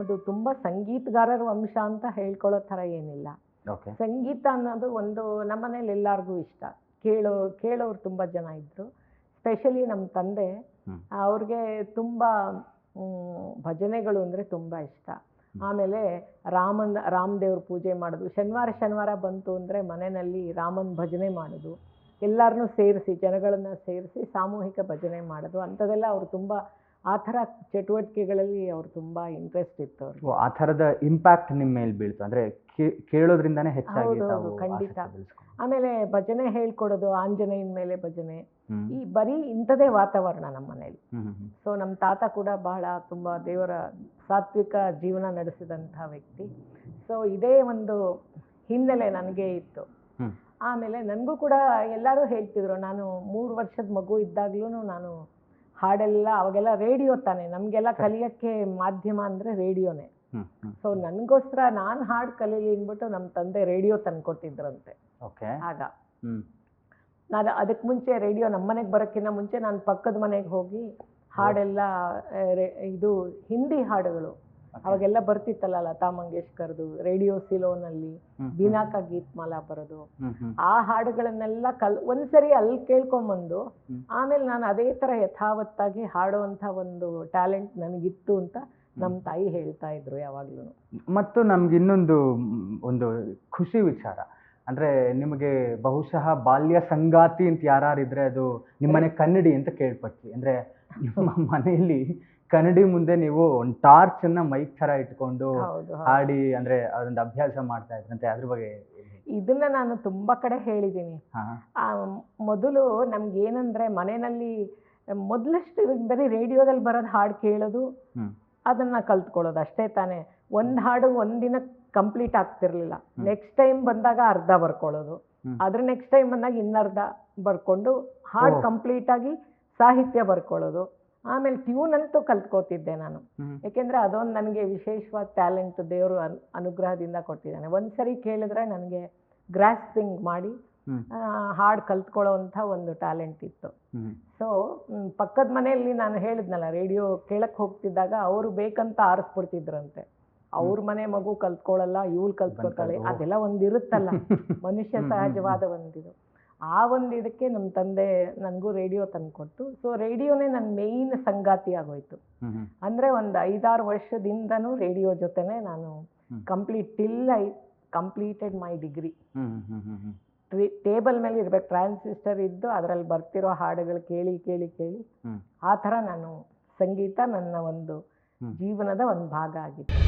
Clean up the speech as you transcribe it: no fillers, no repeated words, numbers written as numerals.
ನಮ್ಮದು ತುಂಬ ಸಂಗೀತಗಾರರ ವಂಶ ಅಂತ ಹೇಳ್ಕೊಳ್ಳೋ ಥರ ಏನಿಲ್ಲ. ಓಕೆ. ಸಂಗೀತ ಅನ್ನೋದು ಒಂದು ನಮ್ಮನೇಲಿ ಎಲ್ಲರಿಗೂ ಇಷ್ಟ. ಕೇಳೋರು ತುಂಬ ಜನ ಇದ್ದರು. ಸ್ಪೆಷಲಿ ನಮ್ಮ ತಂದೆ, ಅವ್ರಿಗೆ ತುಂಬ ಭಜನೆಗಳು ಅಂದರೆ ತುಂಬ ಇಷ್ಟ. ಆಮೇಲೆ ರಾಮದೇವ್ರ ಪೂಜೆ ಮಾಡೋದು, ಶನಿವಾರ ಬಂತು ಅಂದರೆ ಮನೆಯಲ್ಲಿ ರಾಮನ ಭಜನೆ ಮಾಡೋದು, ಎಲ್ಲರನ್ನೂ ಸೇರಿಸಿ ಜನಗಳನ್ನು ಸೇರಿಸಿ ಸಾಮೂಹಿಕ ಭಜನೆ ಮಾಡೋದು, ಅಂಥದ್ದೆಲ್ಲ ಅವರು ತುಂಬ ಆ ಥರ ಚಟುವಟಿಕೆಗಳಲ್ಲಿ ಅವ್ರು ತುಂಬ ಇಂಟ್ರೆಸ್ಟ್ ಇತ್ತು ಅವ್ರಿಗೆ. ಆ ಥರದ ಇಂಪ್ಯಾಕ್ಟ್ ನಿಮ್ಮ ಮೇಲೆ ಬೀಳ್ತು ಅಂದರೆ ಕೇಳೋದ್ರಿಂದನೇ ಹೆಚ್ಚಾಗಿ ತಾವು ಖಂಡಿತ. ಆಸಕ್ತಿ ಬೆಳೆಸ್ಕೊಂಡ್ರಿ. ಆಮೇಲೆ ಭಜನೆ ಹೇಳ್ಕೊಡೋದು, ಆಂಜನೇಯನ ಮೇಲೆ ಭಜನೆ, ಈ ಬರೀ ಇಂಥದೇ ವಾತಾವರಣ ನಮ್ಮ ಮನೇಲಿ. ಸೊ ನಮ್ಮ ತಾತ ಕೂಡ ಬಹಳ ತುಂಬ ದೇವರ ಸಾತ್ವಿಕ ಜೀವನ ನಡೆಸಿದಂಥ ವ್ಯಕ್ತಿ. ಸೊ ಇದೇ ಒಂದು ಹಿನ್ನೆಲೆ ನನಗೆ ಇತ್ತು. ಆಮೇಲೆ ನನಗೂ ಕೂಡ ಎಲ್ಲರೂ ಹೇಳ್ತಿದ್ರು, ನಾನು 3 ವರ್ಷದ ಮಗು ಇದ್ದಾಗ್ಲೂ ನಾನು ಹಾಡೆಲ್ಲ, ಅವಾಗೆಲ್ಲ ರೇಡಿಯೋ ತಾನೆ ನಮಗೆಲ್ಲ ಕಲಿಯೋಕ್ಕೆ ಮಾಧ್ಯಮ ಅಂದರೆ ರೇಡಿಯೋನೇ. ಸೊ ನನಗೋಸ್ಕರ ನಾನು ಹಾಡು ಕಲೀಲಿ ಅಂದ್ಬಿಟ್ಟು ನಮ್ಮ ತಂದೆ ರೇಡಿಯೋ ತಂದುಕೊಟ್ಟಿದ್ರಂತೆ. ಆಗ ನಾನು ಅದಕ್ಕೆ ಮುಂಚೆ ರೇಡಿಯೋ ನಮ್ಮನೆಗೆ ಬರೋಕ್ಕಿಂತ ಮುಂಚೆ ನಾನು ಪಕ್ಕದ ಮನೆಗೆ ಹೋಗಿ ಹಾಡೆಲ್ಲ ಇದು ಹಿಂದಿ ಹಾಡುಗಳು ಅವಾಗೆಲ್ಲ ಬರ್ತಿತ್ತಲ್ಲ, ಲತಾ ಮಂಗೇಶ್ಕರ್ದು ರೇಡಿಯೋ ಸಿಲೋನಲ್ಲಿ ಬೀನಾಕ ಗೀತ್ಮಾಲಾ ಬರೋದು, ಆ ಹಾಡುಗಳನ್ನೆಲ್ಲ ಒಂದ್ಸರಿ ಅಲ್ಲಿ ಕೇಳ್ಕೊಂಬಂದು ಆಮೇಲೆ ನಾನು ಅದೇ ಥರ ಯಥಾವತ್ತಾಗಿ ಹಾಡುವಂಥ ಒಂದು ಟ್ಯಾಲೆಂಟ್ ನನಗಿತ್ತು ಅಂತ ನಮ್ಮ ತಾಯಿ ಹೇಳ್ತಾ ಇದ್ರು ಯಾವಾಗ್ಲೂ. ಮತ್ತು ನಮ್ಗೆ ಇನ್ನೊಂದು ಖುಷಿ ವಿಚಾರ ಅಂದರೆ, ನಿಮಗೆ ಬಹುಶಃ ಬಾಲ್ಯ ಸಂಗಾತಿ ಅಂತ ಯಾರಿದ್ರೆ ಅದು ನಿಮ್ಮನೆ ಕನ್ನಡಿ ಅಂತ ಕೇಳ್ಪಟ್ವಿ. ಅಂದರೆ ನಿಮ್ಮ ಮನೆಯಲ್ಲಿ ಕನ್ನಡಿ ಮುಂದೆ ನೀವು ಒಂದು ಟಾರ್ಚನ್ನ ಮೈಕ್ ಥರ ಇಟ್ಕೊಂಡು ಹಾಡಿ ಅಂದರೆ ಅದೊಂದು ಅಭ್ಯಾಸ ಮಾಡ್ತಾ ಇದ್ರಂತೆ, ಅದ್ರ ಬಗ್ಗೆ? ಇದನ್ನ ನಾನು ತುಂಬ ಕಡೆ ಹೇಳಿದ್ದೀನಿ. ಮೊದಲು ನಮ್ಗೇನಂದ್ರೆ ಮನೆಯಲ್ಲಿ ಮೊದಲಷ್ಟು ಬರೀ ರೇಡಿಯೋದಲ್ಲಿ ಬರೋದು ಹಾಡು ಕೇಳೋದು, ಅದನ್ನ ಕಲ್ತ್ಕೊಳ್ಳೋದು ಅಷ್ಟೇ ತಾನೇ. ಒಂದು ಹಾಡು ಒಂದಿನ ಕಂಪ್ಲೀಟ್ ಆಗ್ತಿರ್ಲಿಲ್ಲ, ನೆಕ್ಸ್ಟ್ ಟೈಮ್ ಬಂದಾಗ ಅರ್ಧ ಬರ್ಕೊಳ್ಳೋದು, ಅದ್ರ ನೆಕ್ಸ್ಟ್ ಟೈಮ್ ಬಂದಾಗ ಇನ್ನರ್ಧ ಬರ್ಕೊಂಡು ಹಾಡು ಕಂಪ್ಲೀಟ್ ಆಗಿ ಸಾಹಿತ್ಯ ಬರ್ಕೊಳ್ಳೋದು. ಆಮೇಲೆ ಟ್ಯೂನ್ ಅಂತೂ ಕಲ್ತ್ಕೋತಿದ್ದೆ ನಾನು, ಯಾಕೆಂದ್ರೆ ಅದೊಂದು ನನಗೆ ವಿಶೇಷವಾದ ಟ್ಯಾಲೆಂಟ್ ದೇವರು ಅನುಗ್ರಹದಿಂದ ಕೊಟ್ಟಿದ್ದಾನೆ. ಒಂದ್ಸರಿ ಕೇಳಿದ್ರೆ ನನಗೆ ಗ್ರಾಸ್ಪಿಂಗ್ ಮಾಡಿ ಹಾಡು ಕಲ್ತ್ಕೊಳ್ಳೋವಂಥ ಒಂದು ಟ್ಯಾಲೆಂಟ್ ಇತ್ತು. ಸೊ ಪಕ್ಕದ ಮನೆಯಲ್ಲಿ ನಾನು ಹೇಳಿದ್ನಲ್ಲ, ರೇಡಿಯೋ ಕೇಳಕ್ಕೆ ಹೋಗ್ತಿದ್ದಾಗ ಅವರು ಬೇಕಂತ ಆರಿಸ್ಬಿಡ್ತಿದ್ರಂತೆ. ಅವ್ರ ಮನೆ ಮಗು ಕಲ್ತ್ಕೊಳ್ಳಲ್ಲ, ಇವಳು ಕಲ್ತ್ಕೊಳ್ತಾಳೆ, ಅದೆಲ್ಲ ಒಂದಿರುತ್ತಲ್ಲ ಮನುಷ್ಯ ಸಹಜವಾದ ಒಂದಿದು. ಆ ಒಂದು ಇದಕ್ಕೆ ನಮ್ಮ ತಂದೆ ನನಗೂ ರೇಡಿಯೋ ತಂದುಕೊಟ್ಟು, ಸೊ ರೇಡಿಯೋನೇ ನನ್ನ ಮೇಯ್ನ್ ಸಂಗಾತಿ ಆಗೋಯ್ತು. ಅಂದರೆ ಒಂದು 5-6 ವರ್ಷದಿಂದನೂ ರೇಡಿಯೋ ಜೊತೆನೇ ನಾನು ಕಂಪ್ಲೀಟೆಡ್ ಮೈ ಡಿಗ್ರಿ. ಟೇಬಲ್ ಮೇಲೆ ಇರ್ಬೇಕು ಟ್ರಾನ್ಸಿಸ್ಟರ್ ಇದ್ದು, ಅದರಲ್ಲಿ ಬರ್ತಿರೋ ಹಾಡುಗಳು ಕೇಳಿ ಕೇಳಿ ಕೇಳಿ ಆ ಥರ ನಾನು ಸಂಗೀತ ನನ್ನ ಒಂದು ಜೀವನದ ಒಂದು ಭಾಗ ಆಗಿತ್ತು.